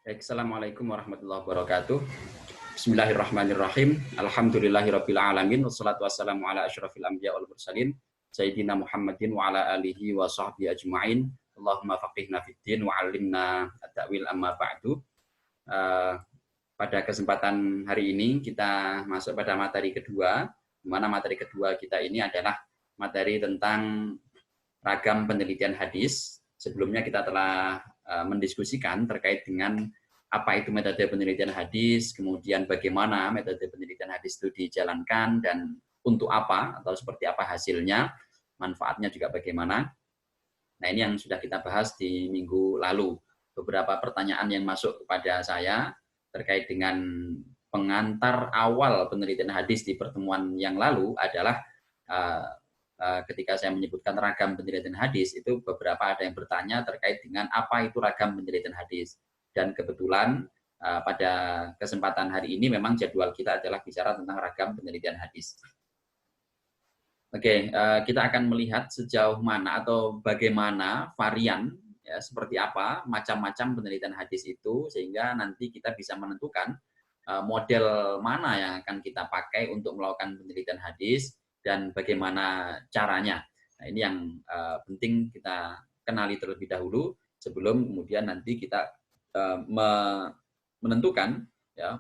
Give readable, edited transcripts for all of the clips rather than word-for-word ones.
Assalamualaikum warahmatullahi wabarakatuh. Bismillahirrahmanirrahim. Alhamdulillahirabbil alamin wassalatu wassalamu ala asyrafil anbiya wal mursalin sayyidina Muhammadin wa ala alihi wa sahbihi ajmain. Allahumma faqihna fid din wa 'allimna at-ta'wil amma ba'du. Pada kesempatan hari ini kita masuk pada materi kedua, di mana materi kedua kita ini adalah materi tentang ragam penelitian hadis. Sebelumnya kita telah mendiskusikan terkait dengan apa itu metode penelitian hadis, kemudian bagaimana metode penelitian hadis itu dijalankan dan untuk apa atau seperti apa hasilnya, manfaatnya juga bagaimana. Nah, ini yang sudah kita bahas di minggu lalu. Beberapa pertanyaan yang masuk kepada saya terkait dengan pengantar awal penelitian hadis di pertemuan yang lalu adalah ketika saya menyebutkan ragam penelitian hadis, itu beberapa ada yang bertanya terkait dengan apa itu ragam penelitian hadis. Dan kebetulan pada kesempatan hari ini memang jadwal kita adalah bicara tentang ragam penelitian hadis. Oke, kita akan melihat sejauh mana atau bagaimana varian, ya, seperti apa macam-macam penelitian hadis itu, sehingga nanti kita bisa menentukan model mana yang akan kita pakai untuk melakukan penelitian hadis dan bagaimana caranya. Nah, ini yang penting kita kenali terlebih dahulu sebelum kemudian nanti kita menentukan, ya,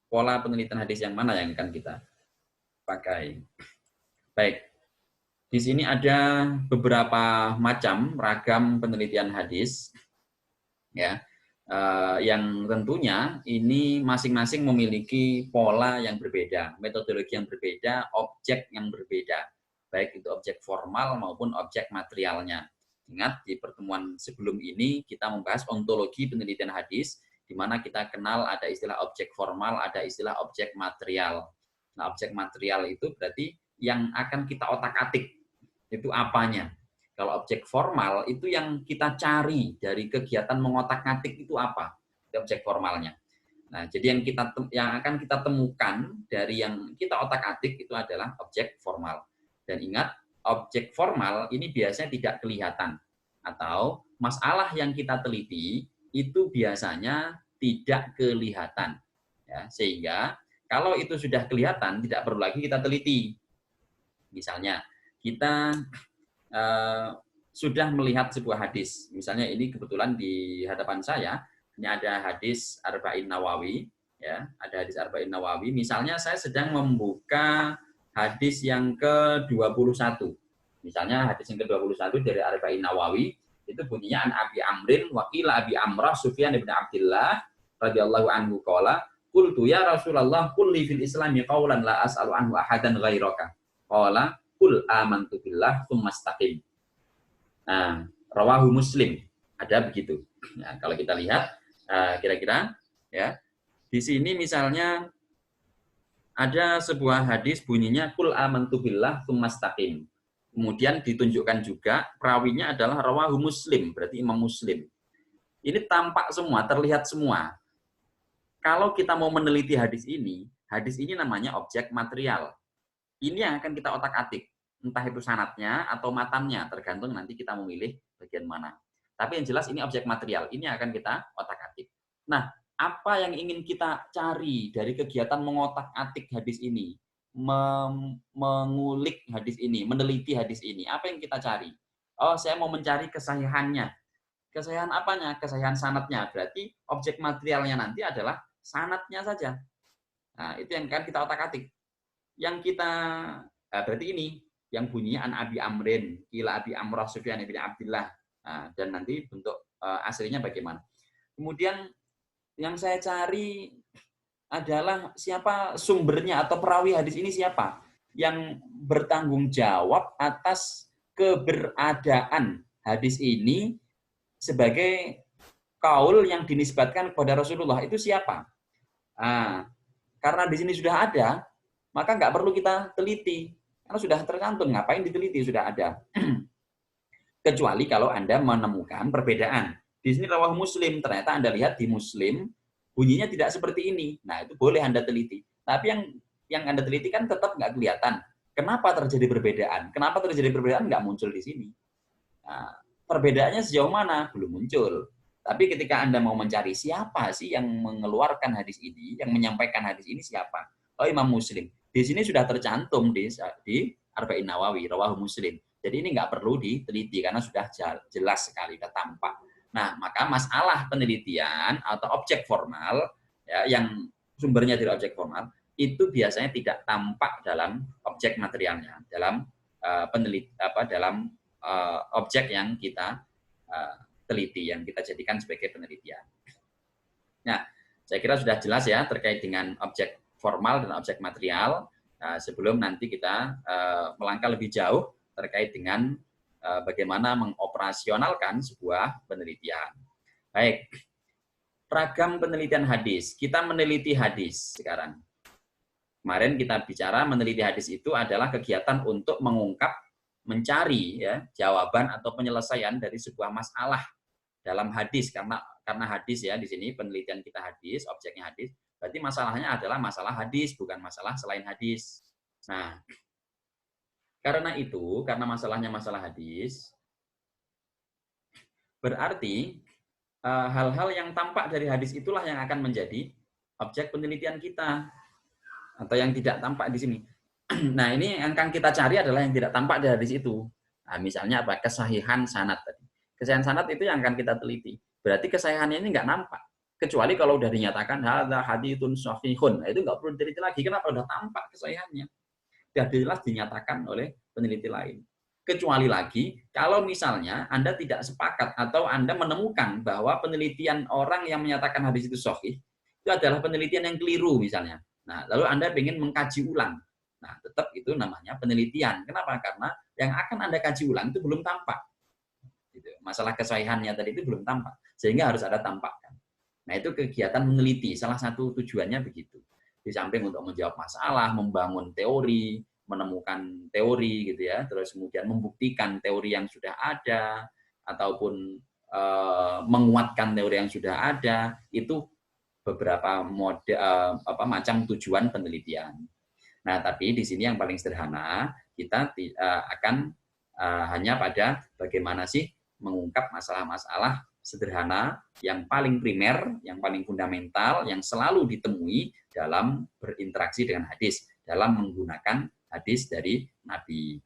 pola penelitian hadis yang mana yang akan kita pakai. Baik, di sini ada beberapa macam ragam penelitian hadis, ya, yang tentunya ini masing-masing memiliki pola yang berbeda, metodologi yang berbeda, objek yang berbeda, baik itu objek formal maupun objek materialnya. Ingat, di pertemuan sebelum ini kita membahas ontologi penelitian hadis, di mana kita kenal ada istilah objek formal, ada istilah objek material. Nah, objek material itu berarti yang akan kita otak-atik, itu apanya. Kalau objek formal itu yang kita cari dari kegiatan mengotak-atik itu apa? Itu objek formalnya. Nah, jadi yang akan kita temukan dari yang kita otak-atik itu adalah objek formal. Dan ingat, objek formal ini biasanya tidak kelihatan, atau masalah yang kita teliti itu biasanya tidak kelihatan. Ya, sehingga kalau itu sudah kelihatan, tidak perlu lagi kita teliti. Misalnya, kita sudah melihat sebuah hadis. Misalnya ini kebetulan di hadapan saya, ini ada hadis Arba'in Nawawi, ya, ada hadis Arba'in Nawawi. Misalnya saya sedang membuka hadis yang ke-21. Misalnya hadis yang ke-21 dari Arba'in Nawawi, itu bunyinya an Abi Amrin wa qila Abi Amrah Sufyan bin Abdullah radhiyallahu anhu qala qultu ya Rasulullah qul li fil Islami qawlan la as'alu anhu ahadan ghairaka. Qala qul amantu billah tsumma istaqim. Nah, rawahu Muslim. Ada begitu. Nah, kalau kita lihat kira-kira, ya, di sini misalnya ada sebuah hadis bunyinya qul amantu billah tsumma istaqim. Kemudian ditunjukkan juga perawinya adalah rawahu Muslim, berarti Imam Muslim. Ini tampak semua, terlihat semua. Kalau kita mau meneliti hadis ini namanya objek material. Ini yang akan kita otak-atik. Entah itu sanadnya atau matannya, tergantung nanti kita memilih bagian mana. Tapi yang jelas ini objek material, ini akan kita otak-atik. Nah, apa yang ingin kita cari dari kegiatan mengotak-atik hadis ini, mengulik hadis ini, meneliti hadis ini, apa yang kita cari? Oh, saya mau mencari kesahihannya. Kesahihan apanya? Kesahihan sanadnya. Berarti objek materialnya nanti adalah sanadnya saja. Nah, itu yang akan kita otak-atik. Yang kita berarti ini yang bunyinya an Abi Amrin, qila Abi Amrah Sufyan bin Abdullah. Nah, dan nanti bentuk aslinya bagaimana. Kemudian yang saya cari adalah siapa sumbernya atau perawi hadis ini siapa yang bertanggung jawab atas keberadaan hadis ini sebagai kaul yang dinisbatkan kepada Rasulullah, itu siapa? Nah, karena di sini sudah ada, maka nggak perlu kita teliti. Karena sudah tercantum, ngapain diteliti, sudah ada. Kecuali kalau Anda menemukan perbedaan. Di sini rawahu Muslim, ternyata Anda lihat di Muslim, bunyinya tidak seperti ini. Nah, itu boleh Anda teliti. Tapi yang Anda teliti kan tetap nggak kelihatan. Kenapa terjadi perbedaan? Kenapa terjadi perbedaan nggak muncul di sini? Nah, perbedaannya sejauh mana? Belum muncul. Tapi ketika Anda mau mencari siapa sih yang mengeluarkan hadis ini, yang menyampaikan hadis ini siapa? Oh, Imam Muslim. Di sini sudah tercantum di Arba'in Nawawi, rawahu Muslim. Jadi ini nggak perlu diteliti karena sudah jelas sekali, sudah tampak. Nah, maka masalah penelitian atau objek formal ya, yang sumbernya dari objek formal itu biasanya tidak tampak dalam objek materialnya, dalam dalam objek yang kita teliti, yang kita jadikan sebagai penelitian. Nah, saya kira sudah jelas ya terkait dengan objek formal dan objek material. Nah, sebelum nanti kita melangkah lebih jauh terkait dengan bagaimana mengoperasionalkan sebuah penelitian. Baik, ragam penelitian hadis. Kita meneliti hadis sekarang. Kemarin kita bicara meneliti hadis itu adalah kegiatan untuk mengungkap, mencari ya jawaban atau penyelesaian dari sebuah masalah dalam hadis, karena hadis ya di sini penelitian kita hadis, objeknya hadis, berarti masalahnya adalah masalah hadis, bukan masalah selain hadis. Nah, karena itu, karena masalahnya masalah hadis, berarti hal-hal yang tampak dari hadis itulah yang akan menjadi objek penelitian kita, atau yang tidak tampak di sini. Nah, ini yang akan kita cari adalah yang tidak tampak dari hadis itu. Nah, misalnya apa? Kesahihan sanad tadi. Kesahihan sanad itu yang akan kita teliti. Berarti kesahihannya ini nggak nampak. Kecuali kalau udah dinyatakan hadza haditsun shahihun. Nah, itu nggak perlu diteliti lagi. Kenapa? Udah tampak kesahihannya. Sudah jelas dinyatakan oleh peneliti lain. Kecuali lagi, kalau misalnya Anda tidak sepakat atau Anda menemukan bahwa penelitian orang yang menyatakan hadis itu sahih, itu adalah penelitian yang keliru misalnya. Nah, lalu Anda ingin mengkaji ulang. Nah, tetap itu namanya penelitian. Kenapa? Karena yang akan Anda kaji ulang itu belum tampak. Masalah kesahihannya tadi itu belum tampak. Sehingga harus ada tampakkan. Nah, itu kegiatan meneliti. Salah satu tujuannya begitu. Di samping untuk menjawab masalah, membangun teori, menemukan teori gitu ya, terus kemudian membuktikan teori yang sudah ada, ataupun menguatkan teori yang sudah ada, itu beberapa macam tujuan penelitian. Nah, tapi di sini yang paling sederhana, kita akan hanya pada bagaimana sih mengungkap masalah-masalah sederhana yang paling primer, yang paling fundamental, yang selalu ditemui dalam berinteraksi dengan hadis, dalam menggunakan hadis dari Nabi.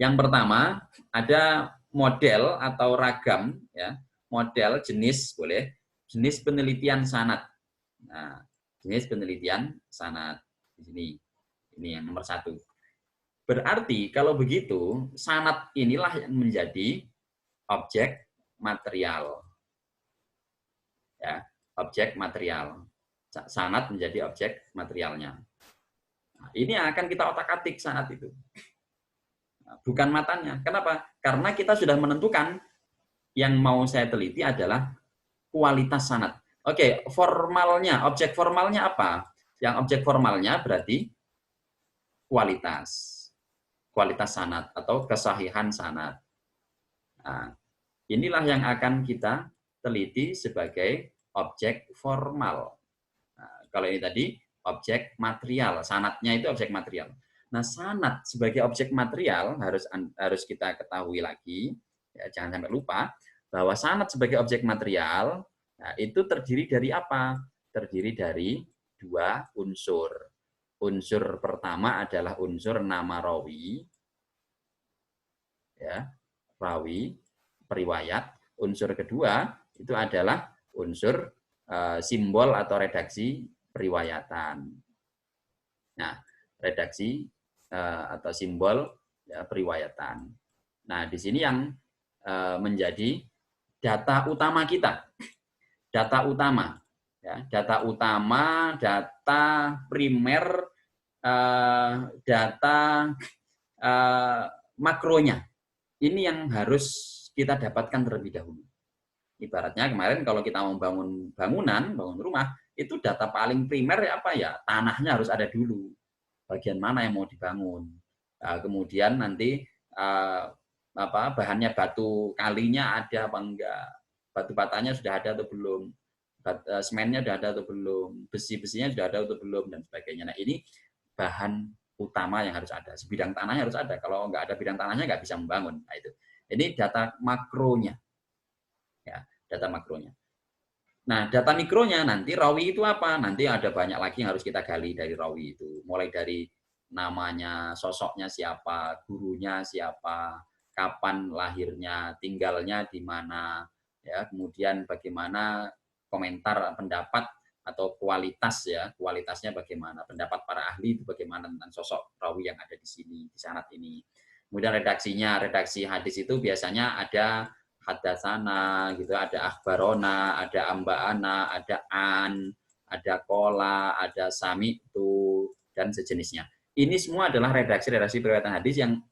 Yang pertama, ada model atau ragam, ya, model jenis boleh, jenis penelitian sanad. Nah, jenis penelitian sanad di sini. Ini yang nomor 1. Berarti kalau begitu, sanad inilah yang menjadi objek material. Ya, objek material. Sanad menjadi objek materialnya. Nah, ini akan kita otak-atik sanad itu. Bukan matanya. Kenapa? Karena kita sudah menentukan yang mau saya teliti adalah kualitas sanad. Oke, formalnya, objek formalnya apa? Yang objek formalnya berarti kualitas sanad atau kesahihan sanad. Nah, inilah yang akan kita teliti sebagai objek formal. Nah, kalau ini tadi objek material, sanadnya itu objek material. Nah, sanad sebagai objek material harus kita ketahui lagi, ya, jangan sampai lupa bahwa sanad sebagai objek material, nah, itu terdiri dari apa? Terdiri dari 2 unsur. Unsur pertama adalah unsur nama rawi, ya, rawi, periwayat. Unsur kedua itu adalah unsur simbol atau redaksi periwayatan. Nah, redaksi atau simbol ya, periwayatan. Nah, di sini yang menjadi data utama kita. Data utama. Ya, data utama, data primer, data makronya. Ini yang harus kita dapatkan terlebih dahulu. Ibaratnya kemarin kalau kita mau bangun bangunan, bangun rumah, itu data paling primer apa ya? Tanahnya harus ada dulu. Bagian mana yang mau dibangun. Kemudian nanti bahannya batu kalinya ada apa enggak? Batu batanya sudah ada atau belum? Semennya sudah ada atau belum? Besi-besinya sudah ada atau belum dan sebagainya. Nah, ini bahan utama yang harus ada. Sebidang tanahnya harus ada. Kalau nggak ada bidang tanahnya nggak bisa membangun. Nah, itu. Ini data makronya. Ya. data makronya. Nah, data mikronya nanti rawi itu apa? Nanti ada banyak lagi yang harus kita gali dari rawi itu. Mulai dari namanya, sosoknya siapa, gurunya siapa, kapan lahirnya, tinggalnya di mana, ya, kemudian bagaimana komentar, pendapat atau kualitas ya, kualitasnya bagaimana, pendapat para ahli itu bagaimana tentang sosok rawi yang ada di sini, di sanad ini. Kemudian redaksinya, redaksi hadis itu biasanya ada hadasana gitu, ada akhbarona, ada ambaana, ada an, ada kola, ada sami'tu, dan sejenisnya. Ini semua adalah redaksi-redaksi periwayatan hadis yang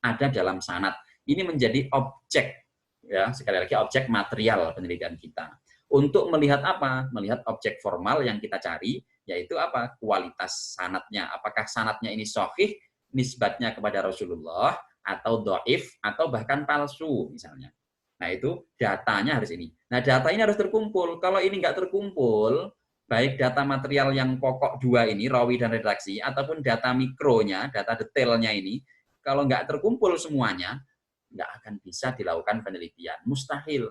ada dalam sanad. Ini menjadi objek, ya, sekali lagi objek material penelitian kita. Untuk melihat apa? Melihat objek formal yang kita cari, yaitu apa? Kualitas sanadnya. Apakah sanadnya ini sahih, nisbatnya kepada Rasulullah, atau dhaif, atau bahkan palsu misalnya. Nah, itu datanya harus ini. Nah, data ini harus terkumpul. Kalau ini nggak terkumpul, baik data material yang pokok dua ini, rawi dan redaksi, ataupun data mikronya, data detailnya ini, kalau nggak terkumpul semuanya, nggak akan bisa dilakukan penelitian. Mustahil.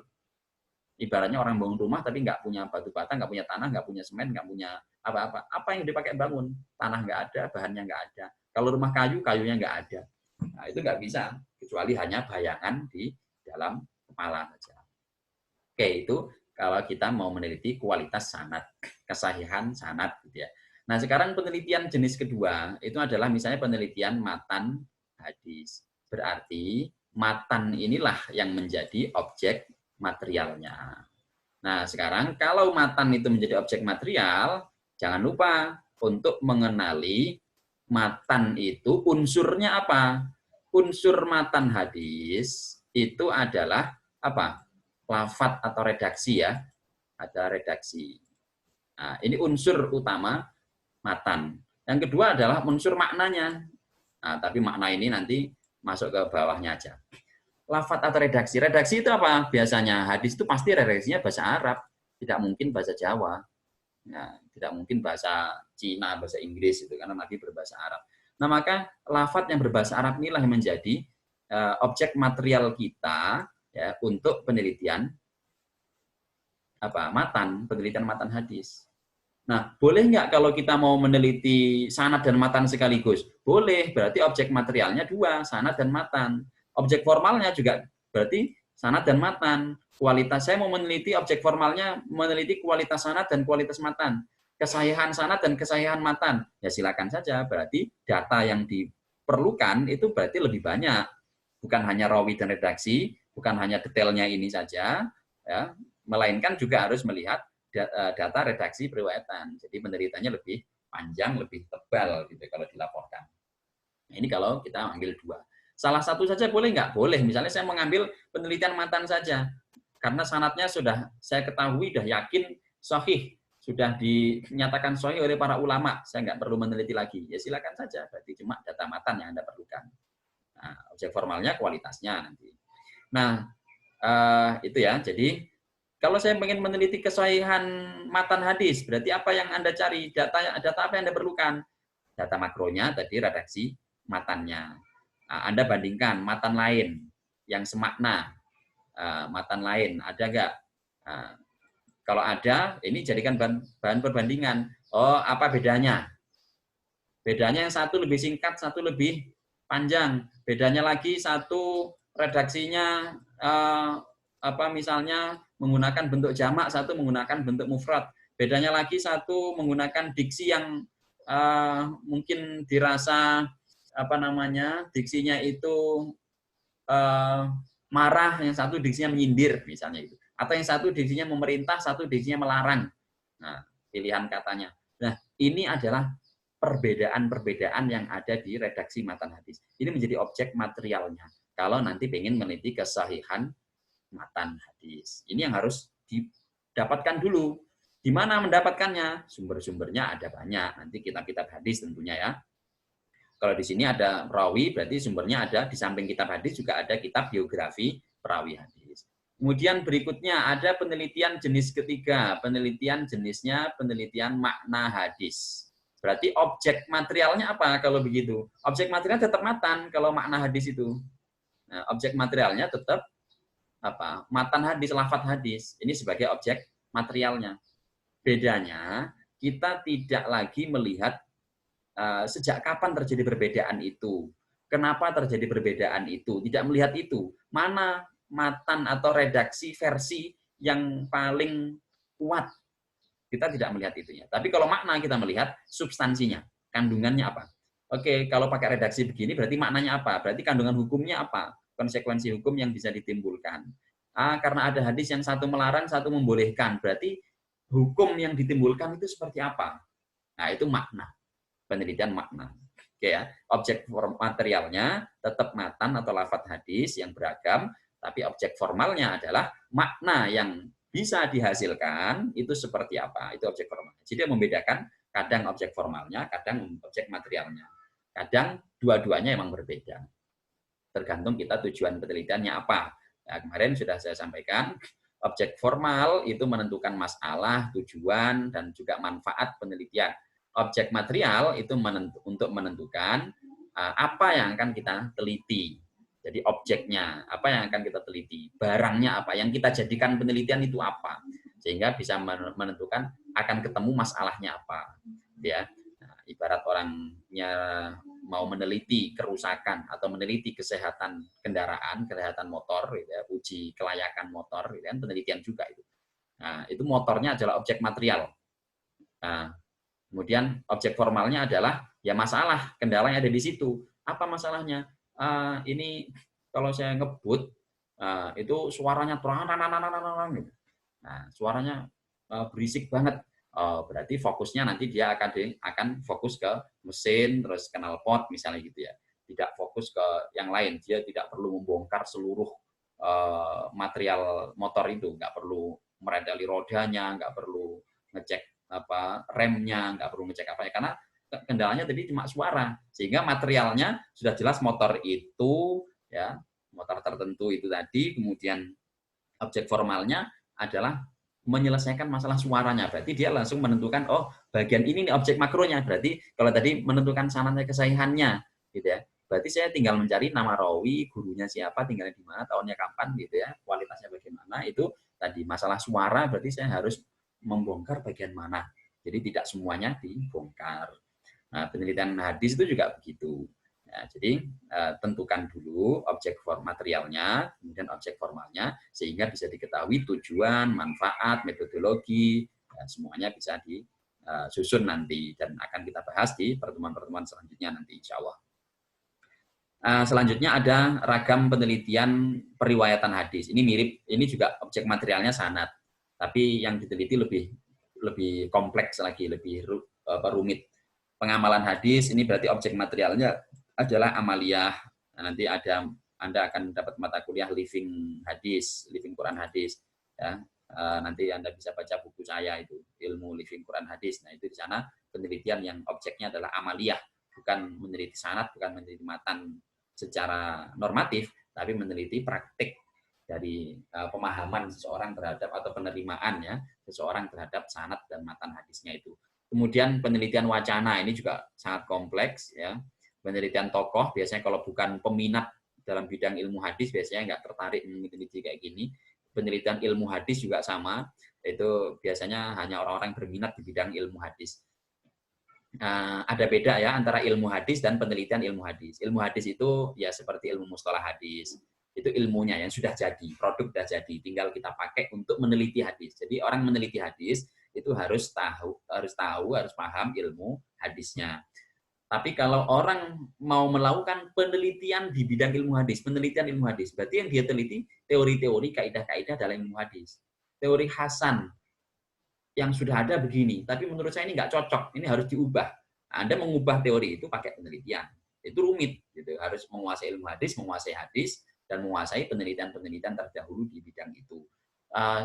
Ibaratnya orang bangun rumah tapi nggak punya batu bata, nggak punya tanah, nggak punya semen, nggak punya apa-apa. Apa yang dipakai bangun? Tanah nggak ada, bahannya nggak ada. Kalau rumah kayu, kayunya nggak ada. Nah, itu nggak bisa, kecuali hanya bayangan di dalam kepala saja. Oke, itu kalau kita mau meneliti kualitas sanad, kesahihan sanad gitu ya. Nah, sekarang penelitian jenis kedua itu adalah misalnya penelitian matan hadis. Berarti matan inilah yang menjadi objek materialnya. Nah, sekarang kalau matan itu menjadi objek material, jangan lupa untuk mengenali matan itu unsurnya apa? Unsur matan hadis itu adalah apa? Lafat atau redaksi ya. Ada redaksi. Nah, ini unsur utama matan. Yang kedua adalah unsur maknanya. Nah, tapi makna ini nanti masuk ke bawahnya aja. Lafat atau redaksi. Redaksi itu apa? Biasanya hadis itu pasti redaksinya bahasa Arab. Tidak mungkin bahasa Jawa. Nah, tidak mungkin bahasa Cina, bahasa Inggris itu karena Nabi berbahasa Arab. Nah, maka lafat yang berbahasa Arab inilah yang menjadi objek material kita ya untuk penelitian penelitian matan hadis. Nah, boleh nggak kalau kita mau meneliti sanad dan matan sekaligus? Boleh, berarti objek materialnya dua, sanad dan matan. Objek formalnya juga berarti sanad dan matan. Kualitas saya mau meneliti objek formalnya, meneliti kualitas sanad dan kualitas matan. Kesahihan sanad dan kesahihan matan. Ya silakan saja, berarti data yang diperlukan itu berarti lebih banyak. Bukan hanya rawi dan redaksi, bukan hanya detailnya ini saja, ya, melainkan juga harus melihat data redaksi periwayatan. Jadi penderitanya lebih panjang, lebih tebal gitu kalau dilaporkan. Nah, ini kalau kita ambil dua. Salah satu saja boleh nggak? Boleh. Misalnya saya mengambil penelitian matan saja. Karena sanadnya sudah saya ketahui, sudah yakin sahih. Sudah dinyatakan sahih oleh para ulama. Saya nggak perlu meneliti lagi. Ya silakan saja. Berarti cuma data matan yang Anda perlukan. Nah, objek formalnya kualitasnya nanti. Nah, itu ya. Jadi kalau saya ingin meneliti kesahihan matan hadis, berarti apa yang Anda cari? Data apa yang Anda perlukan? Data makronya tadi redaksi matannya. Anda bandingkan matan lain yang semakna. Matan lain ada nggak? Kalau ada, ini jadikan bahan perbandingan. Oh, apa bedanya? Bedanya yang satu lebih singkat, satu lebih panjang. Bedanya lagi satu redaksinya misalnya menggunakan bentuk jamak, satu menggunakan bentuk mufrad. Bedanya lagi satu menggunakan diksi yang mungkin dirasa diksinya itu marah, yang satu diksinya menyindir misalnya itu. Atau yang satu diksinya memerintah, satu diksinya melarang. Nah, pilihan katanya. Nah, ini adalah perbedaan-perbedaan yang ada di redaksi matan hadis. Ini menjadi objek materialnya. Kalau nanti pengen meneliti kesahihan matan hadis. Ini yang harus didapatkan dulu. Di mana mendapatkannya? Sumber-sumbernya ada banyak. Nanti kitab-kitab hadis tentunya ya. Kalau di sini ada rawi, berarti sumbernya ada. Di samping kitab hadis juga ada kitab biografi perawi hadis. Kemudian berikutnya ada penelitian jenis ketiga. Penelitian jenisnya penelitian makna hadis. Berarti objek materialnya apa kalau begitu? Objek materialnya tetap matan kalau makna hadis itu. Nah, objek materialnya tetap matan hadis, lafadz hadis ini sebagai objek materialnya. Bedanya kita tidak lagi melihat sejak kapan terjadi perbedaan itu, kenapa terjadi perbedaan itu, tidak melihat itu. Mana matan atau redaksi versi yang paling kuat, kita tidak melihat itunya. Tapi kalau makna kita melihat substansinya, kandungannya apa. Oke, kalau pakai redaksi begini berarti maknanya apa? Berarti kandungan hukumnya apa? Konsekuensi hukum yang bisa ditimbulkan. Karena ada hadis yang satu melarang, satu membolehkan. Berarti hukum yang ditimbulkan itu seperti apa? Nah, itu makna. Penelitian makna. Oke ya, objek materialnya tetap matan atau lafadz hadis yang beragam, tapi objek formalnya adalah makna yang bisa dihasilkan itu seperti apa? Itu objek formal. Jadi membedakan kadang objek formalnya, kadang objek materialnya. Kadang dua-duanya emang berbeda. Tergantung kita tujuan penelitiannya apa. Nah, kemarin sudah saya sampaikan, objek formal itu menentukan masalah, tujuan, dan juga manfaat penelitian. Objek material itu untuk menentukan apa yang akan kita teliti. Jadi objeknya, apa yang akan kita teliti. Barangnya apa, yang kita jadikan penelitian itu apa. Sehingga bisa menentukan akan ketemu masalahnya apa. Ya. Nah, ibarat orangnya mau meneliti kerusakan atau meneliti kesehatan kendaraan, kesehatan motor, gitu ya, uji kelayakan motor, gitu kan, penelitian juga itu. Nah, itu motornya adalah objek material. Nah, kemudian objek formalnya adalah ya masalah, kendala yang ada di situ. Apa masalahnya? Ini kalau saya ngebut, itu suaranya terang, gitu. Nah, suaranya berisik banget. Berarti fokusnya nanti dia akan fokus ke mesin, terus knalpot misalnya gitu ya. Tidak fokus ke yang lain. Dia tidak perlu membongkar seluruh material motor itu, nggak perlu meredali rodanya, nggak perlu ngecek remnya, nggak perlu ngecek apa ya, karena kendalanya tadi cuma suara. Sehingga materialnya sudah jelas motor itu, ya motor tertentu itu tadi. Kemudian objek formalnya adalah menyelesaikan masalah suaranya. Berarti dia langsung menentukan, oh bagian ini nih objek makronya. Berarti kalau tadi menentukan sanadnya kesahihannya, gitu ya. Berarti saya tinggal mencari nama rawi, gurunya siapa, tinggalnya di mana, tahunnya kapan, gitu ya, kualitasnya bagaimana. Itu tadi masalah suara, berarti saya harus membongkar bagian mana. Jadi tidak semuanya dibongkar. Nah, penelitian hadis itu juga begitu. Ya, jadi tentukan dulu objek materialnya, kemudian objek formalnya, sehingga bisa diketahui tujuan, manfaat, metodologi, ya, semuanya bisa disusun nanti dan akan kita bahas di pertemuan-pertemuan selanjutnya nanti insya Allah. Selanjutnya ada ragam penelitian periwayatan hadis. Ini mirip, ini juga objek materialnya sanad, tapi yang diteliti lebih kompleks lagi, lebih rumit. Pengamalan hadis ini berarti objek materialnya adalah amaliyah. Nah, nanti Anda akan dapat mata kuliah living hadis, living Quran hadis. Ya, nanti Anda bisa baca buku saya itu, ilmu living Quran hadis. Nah, itu di sana penelitian yang objeknya adalah amaliyah, bukan meneliti sanad, bukan meneliti matan secara normatif, tapi meneliti praktik dari pemahaman seseorang terhadap atau penerimaannya seseorang terhadap sanad dan matan hadisnya itu. Kemudian penelitian wacana ini juga sangat kompleks ya. Penelitian tokoh biasanya kalau bukan peminat dalam bidang ilmu hadis biasanya nggak tertarik meneliti kayak gini. Penelitian ilmu hadis juga sama, itu biasanya hanya orang-orang berminat di bidang ilmu hadis. Ada beda ya antara ilmu hadis dan penelitian ilmu hadis. Ilmu hadis itu ya seperti ilmu mustalah hadis. Itu ilmunya yang sudah jadi, produk sudah jadi, tinggal kita pakai untuk meneliti hadis. Jadi orang meneliti hadis itu harus paham ilmu hadisnya. Tapi kalau orang mau melakukan penelitian di bidang ilmu hadis, penelitian ilmu hadis, berarti yang dia teliti teori-teori, kaidah-kaidah dalam ilmu hadis. Teori Hasan yang sudah ada begini, tapi menurut saya ini nggak cocok, ini harus diubah. Anda mengubah teori itu pakai penelitian. Itu rumit, gitu. Harus menguasai ilmu hadis, menguasai hadis, dan menguasai penelitian-penelitian terdahulu di bidang itu.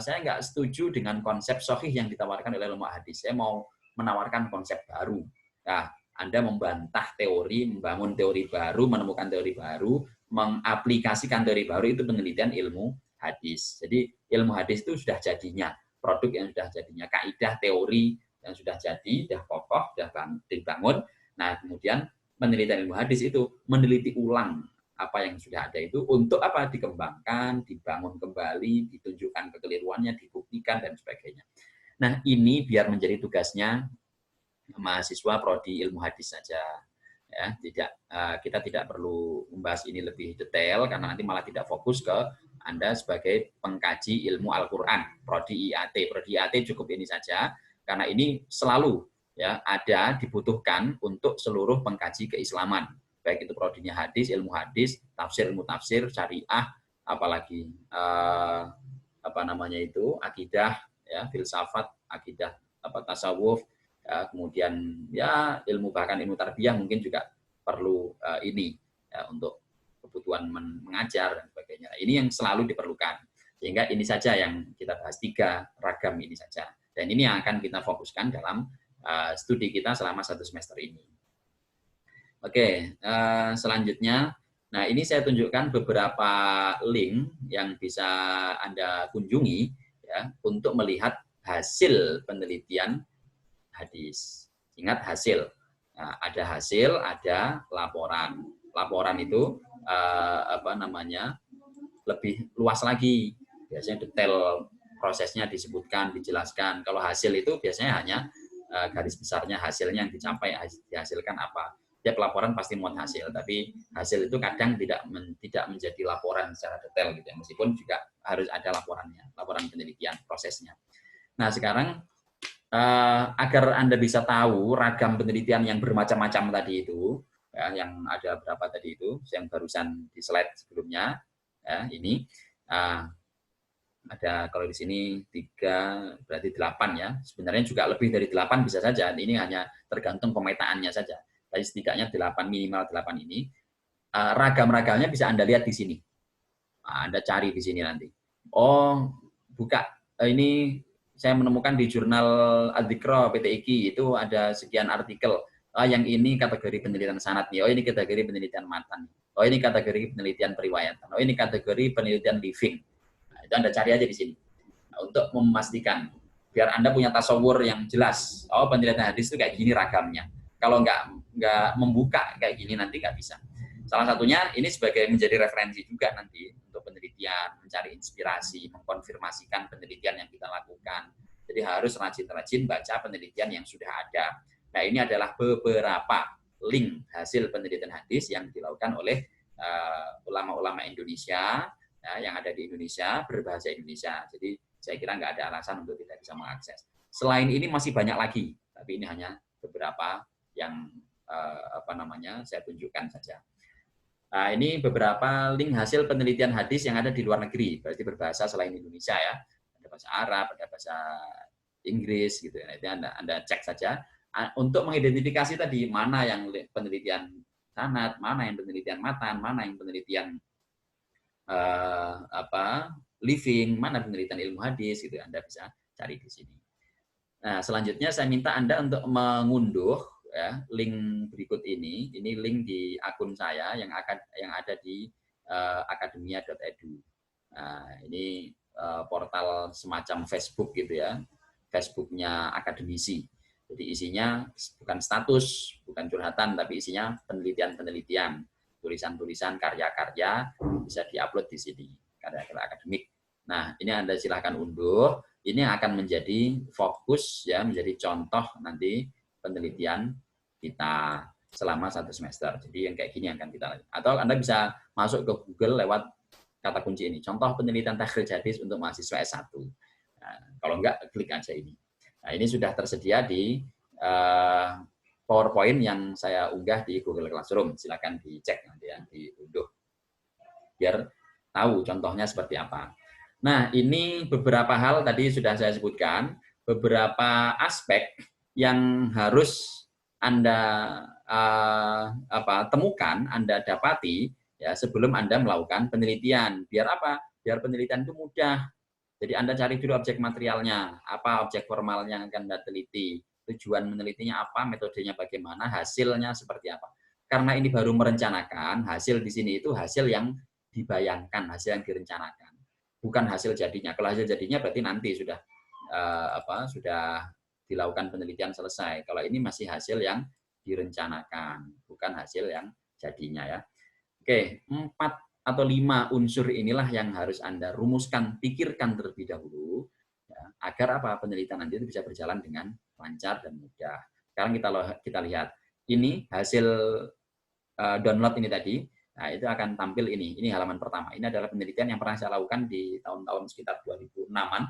Saya nggak setuju dengan konsep sahih yang ditawarkan oleh ulama hadis. Saya mau menawarkan konsep baru. Nah, Anda membantah teori, membangun teori baru, menemukan teori baru, mengaplikasikan teori baru, itu penelitian ilmu hadis. Jadi ilmu hadis itu sudah jadinya, produk yang sudah jadinya, kaidah teori yang sudah jadi, sudah kokoh, sudah dibangun. Nah, kemudian penelitian ilmu hadis itu meneliti ulang apa yang sudah ada itu untuk apa? Dikembangkan, dibangun kembali, ditunjukkan kekeliruannya, dibuktikan dan sebagainya. Nah, ini biar menjadi tugasnya mahasiswa prodi ilmu hadis saja. Ya, kita tidak perlu membahas ini lebih detail karena nanti malah tidak fokus ke Anda sebagai pengkaji ilmu Al-Qur'an, prodi IAT. Prodi IAT cukup ini saja karena ini selalu ya ada dibutuhkan untuk seluruh pengkaji keislaman. Baik itu prodinya hadis, ilmu hadis, tafsir, ilmu tafsir, syariah, apalagi apa namanya itu, akidah, ya, filsafat, akidah, tasawuf, ya, kemudian ya ilmu bahkan ilmu tarbiyah mungkin juga perlu ini ya, untuk kebutuhan mengajar dan sebagainya. Ini yang selalu diperlukan. Sehingga ini saja yang kita bahas, 3 ragam ini saja. Dan ini yang akan kita fokuskan dalam studi kita selama 1 semester ini. Oke, selanjutnya, nah ini saya tunjukkan beberapa link yang bisa Anda kunjungi ya untuk melihat hasil penelitian hadis. Ingat hasil. Nah, ada hasil, ada laporan. Laporan itu apa namanya? Lebih luas lagi. Biasanya detail prosesnya disebutkan, dijelaskan. Kalau hasil itu biasanya hanya garis besarnya hasilnya yang dicapai, dihasilkan apa. Tiap laporan pasti muat hasil, tapi hasil itu kadang tidak menjadi laporan secara detail gitu ya. Meskipun juga harus ada laporannya, laporan penelitian prosesnya. Nah, sekarang agar Anda bisa tahu ragam penelitian yang bermacam-macam tadi itu, ya, yang ada berapa tadi itu, yang barusan di slide sebelumnya, ya, ini ada kalau di sini 3 berarti 8 ya. Sebenarnya juga lebih dari 8 bisa saja. Ini hanya tergantung pemetaannya saja. Tapi setidaknya 8, minimal 8 ini. Ragam-ragamnya bisa Anda lihat di sini. Anda cari di sini nanti. Oh, buka. Ini saya menemukan di jurnal Adzikra PTIQ itu ada sekian artikel. Yang ini kategori penelitian sanad nih. Oh, ini kategori penelitian matan. Oh, ini kategori penelitian periwayatan. Oh, ini kategori penelitian living. Nah, itu Anda cari aja di sini. Nah, untuk memastikan biar Anda punya tasawur yang jelas. Oh, penelitian hadis itu kayak gini ragamnya. Kalau nggak membuka kayak gini nanti nggak bisa. Salah satunya ini sebagai menjadi referensi juga nanti untuk penelitian, mencari inspirasi, mengkonfirmasikan penelitian yang kita lakukan. Jadi harus rajin-rajin baca penelitian yang sudah ada. Nah, ini adalah beberapa link hasil penelitian hadis yang dilakukan oleh ulama-ulama Indonesia ya, yang ada di Indonesia, berbahasa Indonesia. Jadi saya kira nggak ada alasan untuk tidak bisa mengakses. Selain ini masih banyak lagi, tapi ini hanya beberapa yang apa namanya saya tunjukkan saja. Nah, ini beberapa link hasil penelitian hadis yang ada di luar negeri, berarti berbahasa selain Indonesia ya. Ada bahasa Arab, ada bahasa Inggris gitu ya. Itu Anda cek saja untuk mengidentifikasi tadi mana yang penelitian sanad, mana yang penelitian matan, mana yang penelitian living, mana penelitian ilmu hadis gitu. Anda bisa cari di sini. Nah, selanjutnya saya minta Anda untuk mengunduh ya, link berikut ini link di akun saya yang ada di akademia.edu. Nah, ini portal semacam Facebook gitu ya, Facebooknya akademisi. Jadi isinya bukan status, bukan curhatan, tapi isinya penelitian-penelitian, tulisan-tulisan, karya-karya bisa diupload di sini, karya-karya akademik. Nah, ini Anda silahkan unduh. Ini akan menjadi fokus ya, menjadi contoh nanti penelitian kita selama 1 semester. Jadi yang kayak gini akan kita lakukan. Atau Anda bisa masuk ke Google lewat kata kunci ini, contoh penelitian takhrij hadis untuk mahasiswa S1. Nah, kalau enggak, klik aja ini. Nah, ini sudah tersedia di PowerPoint yang saya unggah di Google Classroom. Silakan dicek nanti ya, diunduh. Biar tahu contohnya seperti apa. Nah, ini beberapa hal tadi sudah saya sebutkan, beberapa aspek yang harus Anda temukan, Anda dapati ya sebelum Anda melakukan penelitian. Biar apa? Biar penelitian itu mudah. Jadi Anda cari dulu objek materialnya, apa objek formalnya yang akan Anda teliti, tujuan menelitinya apa, metodenya bagaimana, hasilnya seperti apa. Karena ini baru merencanakan, hasil di sini itu hasil yang dibayangkan, hasil yang direncanakan. Bukan hasil jadinya. Kalau hasil jadinya berarti nanti sudah sudah dilakukan penelitian selesai. Kalau ini masih hasil yang direncanakan, bukan hasil yang jadinya ya. Oke, 4 atau 5 unsur inilah yang harus Anda rumuskan, pikirkan terlebih dahulu, ya, agar apa penelitian nanti itu bisa berjalan dengan lancar dan mudah. Sekarang kita lihat, ini hasil download ini tadi. Nah, itu akan tampil ini. Ini halaman pertama. Ini adalah penelitian yang pernah saya lakukan di tahun-tahun sekitar 2006-an.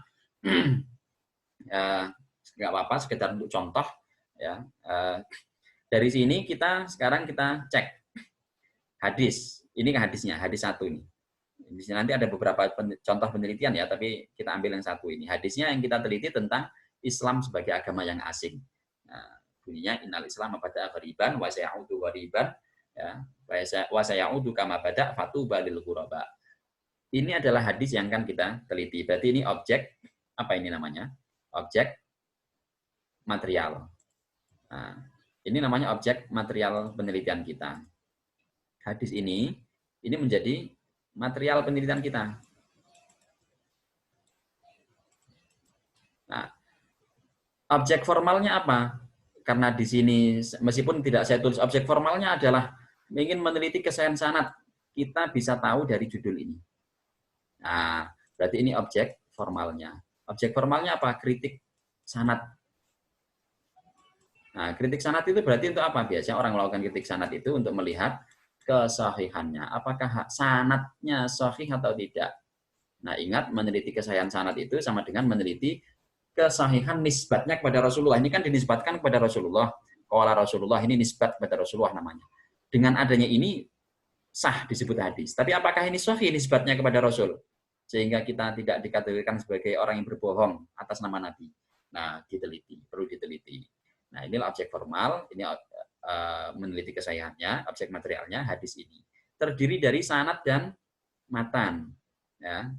Ya, nggak apa-apa, sekedar untuk contoh. Ya, dari sini sekarang kita cek hadis. Ini hadisnya, hadis 1 ini. Di sini nanti ada beberapa contoh penelitian ya, tapi kita ambil yang 1 ini. Hadisnya yang kita teliti tentang Islam sebagai agama yang asing. Nah, bunyinya innal Islam bada'a ghariban wa sayaudu ghariban, ya, wa sayaudu kama bada' fatuba lil ghuraba. Ini adalah hadis yang kan kita teliti. Berarti ini objek, apa ini namanya? Objek material. Nah, ini namanya objek material penelitian kita. Hadis ini menjadi material penelitian kita. Nah, objek formalnya apa? Karena di sini, meskipun tidak saya tulis, objek formalnya adalah ingin meneliti kesahihan sanad. Kita bisa tahu dari judul ini. Nah, berarti ini objek formalnya. Objek formalnya apa? Kritik sanad. Nah, kritik sanad itu berarti untuk apa? Biasanya orang melakukan kritik sanad itu untuk melihat kesahihannya. Apakah sanadnya sahih atau tidak? Nah, ingat meneliti kesahihan sanad itu sama dengan meneliti kesahihan nisbatnya kepada Rasulullah. Ini kan dinisbatkan kepada Rasulullah. Qala Rasulullah, ini nisbat kepada Rasulullah namanya. Dengan adanya ini sah disebut hadis. Tapi apakah ini sahih nisbatnya kepada Rasul? Sehingga kita tidak dikategorikan sebagai orang yang berbohong atas nama Nabi. Nah, perlu diteliti. Nah, inilah objek formal, ini meneliti kesahihannya, objek materialnya hadis ini. Terdiri dari sanad dan matan. Ya,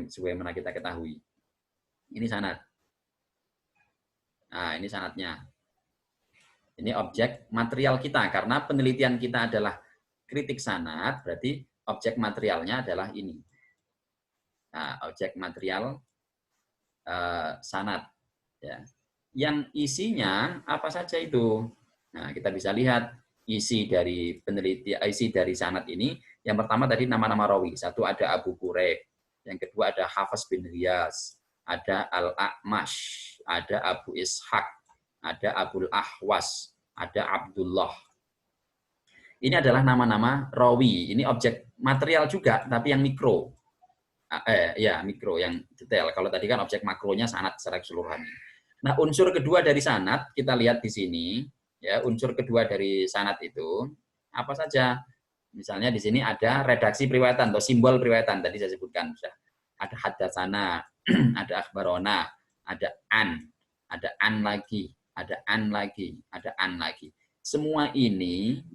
sebagaimana kita ketahui. Ini sanad. Nah, ini sanadnya. Ini objek material kita, karena penelitian kita adalah kritik sanad, berarti objek materialnya adalah ini. Nah, objek material sanad. Ya. Yang isinya apa saja itu? Nah, kita bisa lihat isi dari sanad ini. Yang pertama tadi nama-nama rawi. 1 ada Abu Quraib, yang kedua ada Hafs bin Riyas, ada Al-A'mash, ada Abu Ishaq, ada Abul Ahwas, ada Abdullah. Ini adalah nama-nama rawi. Ini objek material juga, tapi yang mikro. Mikro, yang detail. Kalau tadi kan objek makronya sanad secara keseluruhan. Nah, unsur kedua dari sanad kita lihat di sini, ya, unsur kedua dari sanad itu apa saja? Misalnya di sini ada redaksi periwayatan atau simbol periwayatan tadi saya sebutkan. Ada hadatsana, ada akhbarona, ada an lagi, ada an lagi, ada an lagi. Semua ini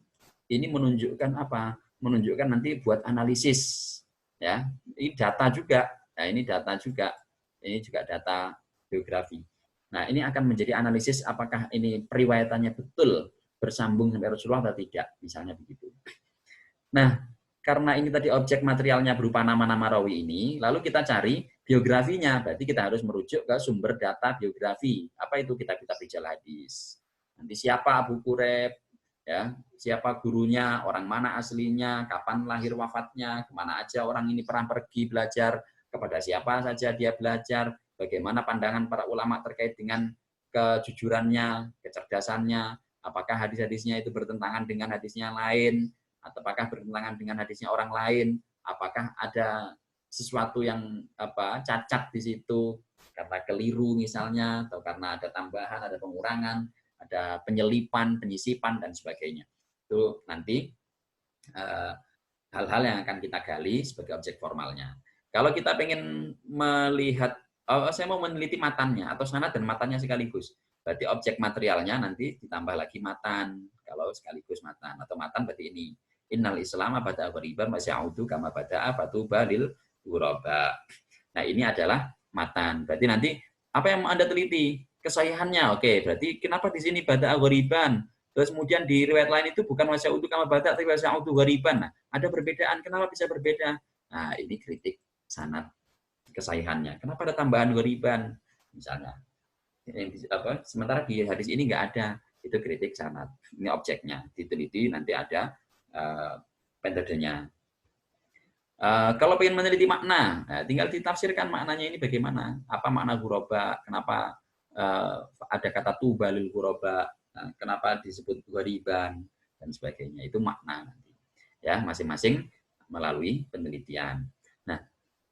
menunjukkan apa? Menunjukkan nanti buat analisis, ya. Ini data juga. Nah, ini data juga. Ini juga data biografi. Nah, ini akan menjadi analisis apakah ini periwayatannya betul bersambung sampai Rasulullah atau tidak, misalnya begitu. Nah, karena ini tadi objek materialnya berupa nama-nama rawi ini, lalu kita cari biografinya, berarti kita harus merujuk ke sumber data biografi. Apa itu kitab rijal hadis? Nanti siapa Abu Quraib, ya, siapa gurunya, orang mana aslinya, kapan lahir wafatnya, kemana aja orang ini pernah pergi belajar, kepada siapa saja dia belajar, bagaimana pandangan para ulama terkait dengan kejujurannya, kecerdasannya, apakah hadis-hadisnya itu bertentangan dengan hadisnya lain, apakah bertentangan dengan hadisnya orang lain, apakah ada sesuatu yang cacat di situ, karena keliru misalnya, atau karena ada tambahan, ada pengurangan, ada penyelipan, penyisipan, dan sebagainya. Itu nanti hal-hal yang akan kita gali sebagai objek formalnya. Kalau kita ingin melihat, saya mau meneliti matannya, atau sanad dan matannya sekaligus. Berarti objek materialnya nanti ditambah lagi matan, kalau sekaligus matan. Atau matan berarti ini. Innal Islam bada'a ghariban wa sayaudu kama bada'a fatuba lil ghuraba. Nah, ini adalah matan. Berarti nanti apa yang mau Anda teliti? Kesahihannya. Oke, berarti kenapa di sini bada'a ghariban? Terus kemudian di riwayat lain itu bukan wa sayaudu kama bada'a tapi wa sayaudu ghariban. Nah, ada perbedaan. Kenapa bisa berbeda? Nah, ini kritik sanad kesahihannya. Kenapa ada tambahan ghariban? Misalnya. Sementara di hadis ini nggak ada. Itu kritik sanad. Ini objeknya. Diteliti nanti ada metodenya. Kalau pengen meneliti makna, tinggal ditafsirkan maknanya ini bagaimana. Apa makna ghuraba? Kenapa ada kata tuba lil ghuraba? Kenapa disebut ghariban dan sebagainya? Itu makna nanti. Ya, masing-masing melalui penelitian. Nah,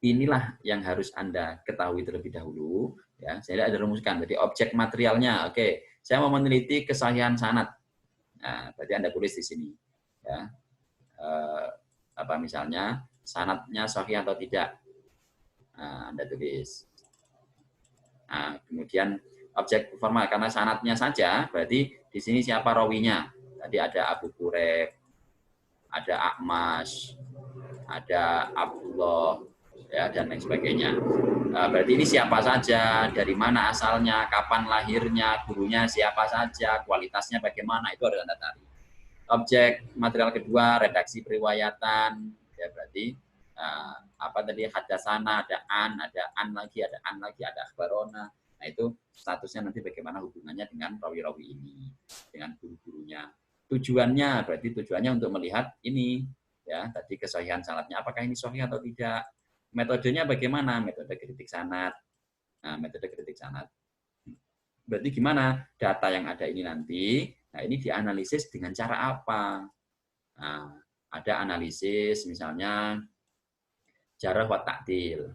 inilah yang harus Anda ketahui terlebih dahulu. Ya, saya ada rumuskan. Jadi objek materialnya, oke. Saya mau meneliti kesahihan sanad. Nah, berarti Anda tulis di sini. Ya, apa misalnya? Sanadnya sahih atau tidak. Nah, Anda tulis. Nah, kemudian objek formal karena sanadnya saja, berarti di sini siapa rawinya? Tadi ada Abu Quraib, ada Akmas, ada Abdullah, ya, dan lain sebagainya. Berarti ini siapa saja, dari mana asalnya, kapan lahirnya, gurunya siapa saja, kualitasnya bagaimana, itu harus Anda cari. Objek material kedua, redaksi periwayatan, ya berarti apa tadi hadasana, ada an lagi, ada akhbarona. Nah itu statusnya nanti bagaimana hubungannya dengan rawi-rawi ini, dengan guru-gurunya. Tujuannya berarti tujuannya untuk melihat ini, ya tadi kesahihan sanadnya, apakah ini sahih atau tidak. Metodenya bagaimana? Metode kritik sanad. Nah, metode kritik sanad. Berarti gimana? Data yang ada ini nanti, nah ini dianalisis dengan cara apa? Nah, ada analisis misalnya jarah wa ta'dil.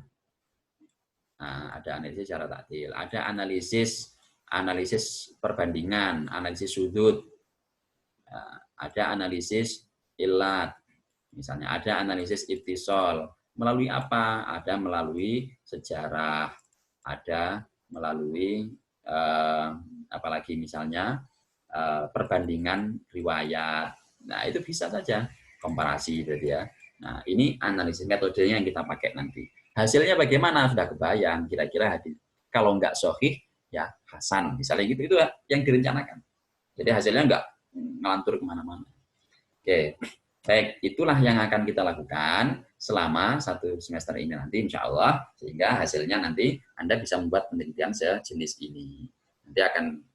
Nah, ada analisis jarah ta'dil, ada analisis perbandingan, analisis sudut. Nah, ada analisis illat. Misalnya ada analisis ittisal. Melalui apa? Ada melalui sejarah, ada melalui apalagi misalnya perbandingan riwayat. Nah, itu bisa saja komparasi berarti ya. Nah, ini analisis metodenya yang kita pakai nanti. Hasilnya bagaimana? Sudah kebayang kira-kira kalau nggak sahih ya hasan, misalnya gitu, itu yang direncanakan. Jadi hasilnya nggak ngelantur kemana-mana. Oke, baik, itulah yang akan kita lakukan selama 1 semester ini nanti insya Allah, sehingga hasilnya nanti Anda bisa membuat penelitian sejenis ini. Nanti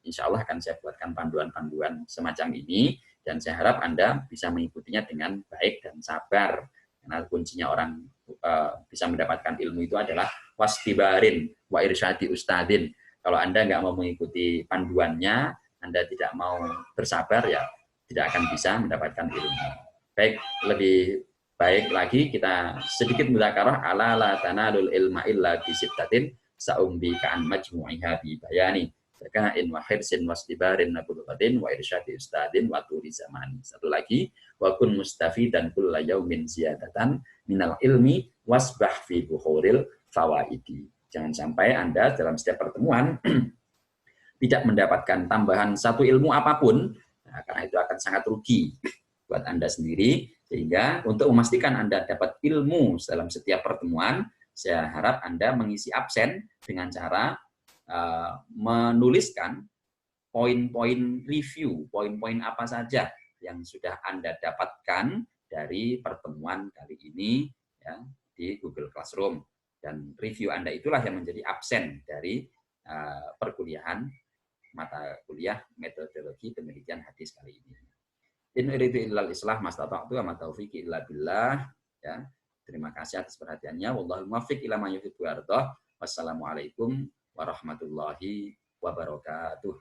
insya Allah akan saya buatkan panduan-panduan semacam ini, dan saya harap Anda bisa mengikutinya dengan baik dan sabar. Karena kuncinya orang bisa mendapatkan ilmu itu adalah wastibarin wa irsyadi ustadin. Kalau Anda nggak mau mengikuti panduannya, Anda tidak mau bersabar, ya tidak akan bisa mendapatkan ilmu. Baik, lebih baik lagi kita sedikit mudzakarah ala la tanalul ilma illa bi sittatin sa'umbi ka'an majmu'iha bi bayani in wa hirsin wastibarin nabulukatin wa irsyadi ustadin wa turi zaman. Satu lagi, wa kun mustafidan kulla yaumin ziyadatan minal ilmi wasbah fi buhuril fawaidi. Jangan sampai Anda dalam setiap pertemuan tidak mendapatkan tambahan satu ilmu apapun, nah, karena itu akan sangat rugi buat Anda sendiri. Sehingga untuk memastikan Anda dapat ilmu dalam setiap pertemuan, saya harap Anda mengisi absen dengan cara menuliskan poin-poin review, poin-poin apa saja yang sudah Anda dapatkan dari pertemuan kali ini ya, di Google Classroom. Dan review Anda itulah yang menjadi absen dari perkuliahan mata kuliah metodologi penelitian hadis kali ini. In uridu illal islah mastata'tu wa ma taufiqi illa billah. Ya. Terima kasih atas perhatiannya. Wallahul muwaffiq ila ma yuhibbu wa yardah. Wassalamualaikum warahmatullahi wabarakatuh.